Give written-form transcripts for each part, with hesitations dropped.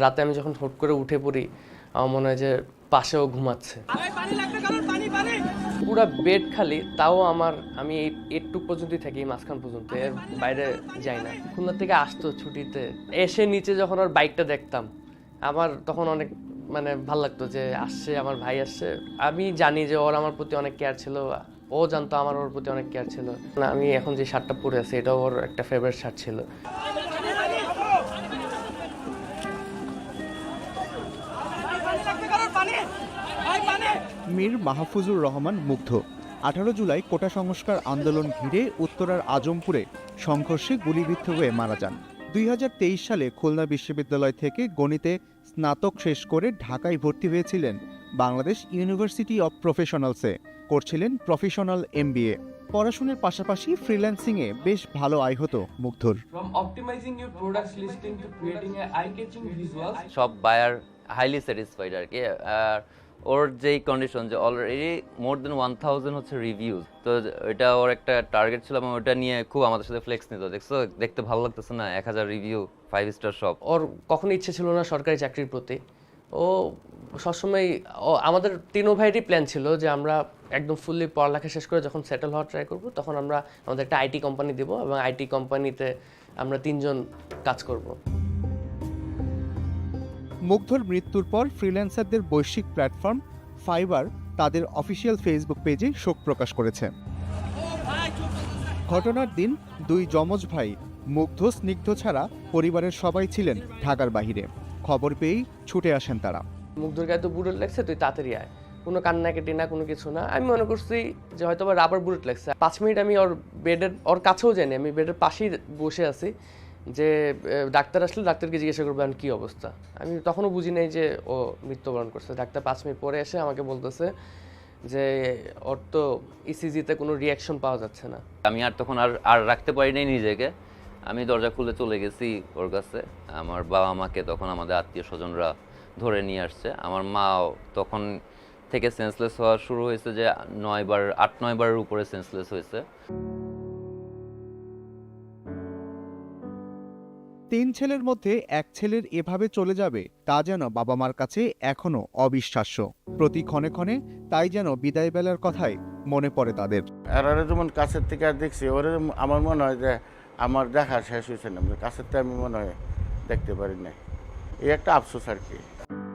রাতে আমি যখন হুট করে উঠে পড়ি, আমার মনে হয় যে পাশেও ঘুমাচ্ছে। পুরা বেড খালি, তাও আমি এইটুক পর্যন্তই থাকি, মাঝখান পর্যন্ত, এর বাইরে যাই না। খুলনা থেকে আসতো ছুটিতে, এসে নিচে যখন ওর বাইকটা দেখতাম, আমার তখন অনেক ভালো লাগতো যে আসছে, আমার ভাই আসছে। আমি জানি যে ওর আমার প্রতি অনেক কেয়ার ছিল, ও জানতো আমার ওর প্রতি অনেক কেয়ার ছিল। আমি এখন যে শার্টটা পরে আছি, এটাও ওর একটা ফেভারিট শার্ট ছিল। মীর মাহফুজুর রহমান মুগ্ধ 18 জুলাই কোটা সংস্কার আন্দোলন ঘিরে উত্তরার আজমপুরে সংঘর্ষে গুলিবিদ্ধ হয়ে মারা যান। 2023 সালে খুলনা বিশ্ববিদ্যালয় থেকে গণিতে স্নাতক শেষ করে ঢাকায় ভর্তি হয়েছিলেন বাংলাদেশ ইউনিভার্সিটি অব প্রফেশনালসে, করছিলেন প্রফেশনাল MBA। পড়াশোনার পাশাপাশি ফ্রিল্যান্সিংয়ে বেশ ভালো আয় হতো মুগ্ধর। সব বায়ার হাইলি স্যাটিসফাইড আর কি। ওর যেই কন্ডিশন যে অলরেডি মোর দেন 1000 হচ্ছে রিভিউজ, তো এটা ওর একটা টার্গেট ছিল এবং ওটা নিয়ে খুব আমাদের সাথে ফ্লেক্স নিত। দেখছো, দেখতে ভালো লাগতেছে না, 1000 রিভিউ, 5 স্টার সব। ওর কখনো ইচ্ছে ছিল না সরকারি চাকরির প্রতি। ও সবসময়, আমাদের তিনো ভাইয়েরই প্ল্যান ছিল যে আমরা একদম ফুললি পড়ালেখা শেষ করে যখন সেটেল হওয়ার ট্রাই করব, তখন আমরা আমাদের একটা IT কোম্পানি দেবো এবং IT কোম্পানিতে আমরা 3 জন কাজ করব। মুগ্ধর মৃত্যুর পর ফ্রিল্যান্সারদের বৈশ্বিক প্ল্যাটফর্ম ফাইবার তাদের অফিসিয়াল ফেসবুক পেজে শোক প্রকাশ করেছে। ঘটনার দিন দুই যমজ ভাই মুগ্ধ, স্নিগ্ধ ছাড়া পরিবারের সবাই ছিলেন ঢাকার বাইরে। খবর পেয়েই ছুটে আসেন তারা। মুগ্ধর গায়ে তো বুলেট লাগছে, তুই তাড়াতাড়ি আয়। কোনো কান্নাকাটি না, কোনো কিছু না। আমি মনে করছি যে হয়তো বা রাবার বুলেট লাগছে। 5 মিনিট আমি ওর কাছেও যাইনি, আমি বেডের পাশেই বসে আছি যে ডাক্তার আসলে ডাক্তারকে জিজ্ঞাসা করবো এখন কী অবস্থা। আমি তখনও বুঝি নাই যে ও মৃত্যুবরণ করছে। ডাক্তার 5 মিনিট পরে এসে আমাকে বলতেছে যে ওর তো ECG-তে কোনো রিয়াকশন পাওয়া যাচ্ছে না। আমি আর তখন আর রাখতে পারি নাই নিজেকে। আমি দরজা খুলে চলে গেছি ওর কাছে। আমার বাবা মাকে তখন আমাদের আত্মীয় স্বজনরা ধরে নিয়ে আসছে। আমার মাও তখন থেকে সেন্সলেস হওয়া শুরু হয়েছে, যে 8-9 বারের উপরে সেন্সলেস হয়েছে। 3 ছেলের মধ্যে এক ছেলের এভাবে চলে যাবে তা যেন বাবা মার কাছে এখনো অবিশ্বাস্য। প্রতি ক্ষণে ক্ষণে তাই যেন বিদায় বেলার কথাই মনে পড়ে তাদের। এরারে যেমন কাছের থেকে আর দেখছি, ওরে আমার মনে হয় যে আমার দেখা শেষ হয়েছে না, কাছের থেকে আমি মনে হয় দেখতে পারি না। এই একটা আফসোস আর কি।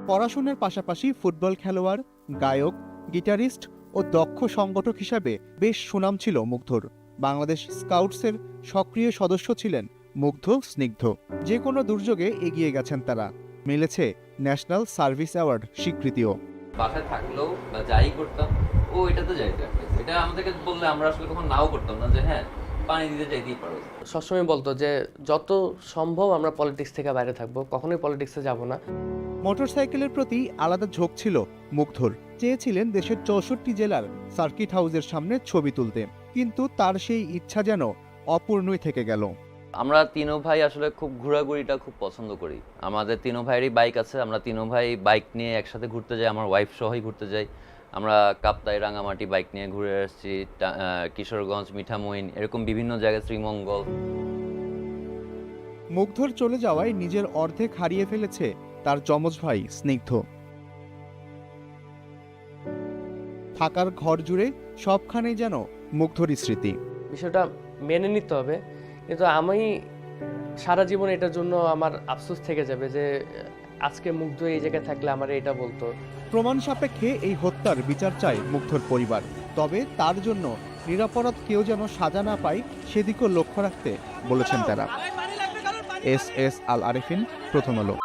পড়াশোনার পাশাপাশি ফুটবল খেলোয়াড়, গায়ক, গিটারিস্ট ও দক্ষ সংগঠক হিসাবে বেশ সুনাম ছিল মুগ্ধর। বাংলাদেশ স্কাউটসের সক্রিয় সদস্য ছিলেন মুগ্ধ, স্নিগ্ধ। যে কোনো দুর্যোগে এগিয়ে গেছেন তারা। মিলেছে ন্যাশনাল সার্ভিস অ্যাওয়ার্ড স্বীকৃতিও। বাসায় থাকলেও বা যাই করতাম, ও এটাতে যাইতো। এটা আমাদেরকে বললে আমরা আসলে কখন নাও করতাম না, যে হ্যাঁ পানি দিতে চাইতেই পারো। সবসময় বলতো যে যত সম্ভব আমরা পলিটিক্স থেকে বাইরে থাকবো, কখনোই পলিটিক্সে যাব না। মোটরসাইকেলের প্রতি আলাদা ঝোঁক ছিল মুগ্ধর। চেয়েছিলেন দেশের 64 জেলার সার্কিট হাউসের সামনে ছবি তুলতে, কিন্তু তার সেই ইচ্ছা যেন অপূর্ণই থেকে গেল। আমরা তিনো ভাই আসলে খুব ঘোরাঘুরিটা খুব পছন্দ করি। আমাদের তিনো ভাইয়েরই বাইক আছে, আমরা তিনো ভাই বাইক নিয়ে একসাথে ঘুরতে যাই। আমার ওয়াইফ সহই ঘুরতে যাই। আমরা কাপ্তাই, রাঙামাটি বাইক নিয়ে ঘুরে আসছি, কিশোরগঞ্জ, মিঠামইন, এরকম বিভিন্ন জায়গায়, শ্রীমঙ্গল। মুগ্ধর চলে যাওয়ায় নিজের অর্ধেক হারিয়ে ফেলেছে তার যমজ ভাই স্নিগ্ধ। থাকার ঘর জুড়ে সবখানেই যেন মুগ্ধরই স্মৃতি। বিষয়টা মেনে নিতে হবে, কিন্তু আমি সারা জীবন এটার জন্য আমার আফসোস থেকে যাবে যে আজকে মুগ্ধ এই জায়গায় থাকলে আমার এটা বলতো। প্রমাণ সাপেক্ষে এই হত্যার বিচার চায় মুগ্ধর পরিবার। তবে তার জন্য নিরপরাধ কেউ যেন সাজা না পায় সেদিকেও লক্ষ্য রাখতে বলেছেন তারা। SS আল আরেফিন, প্রথম আলো।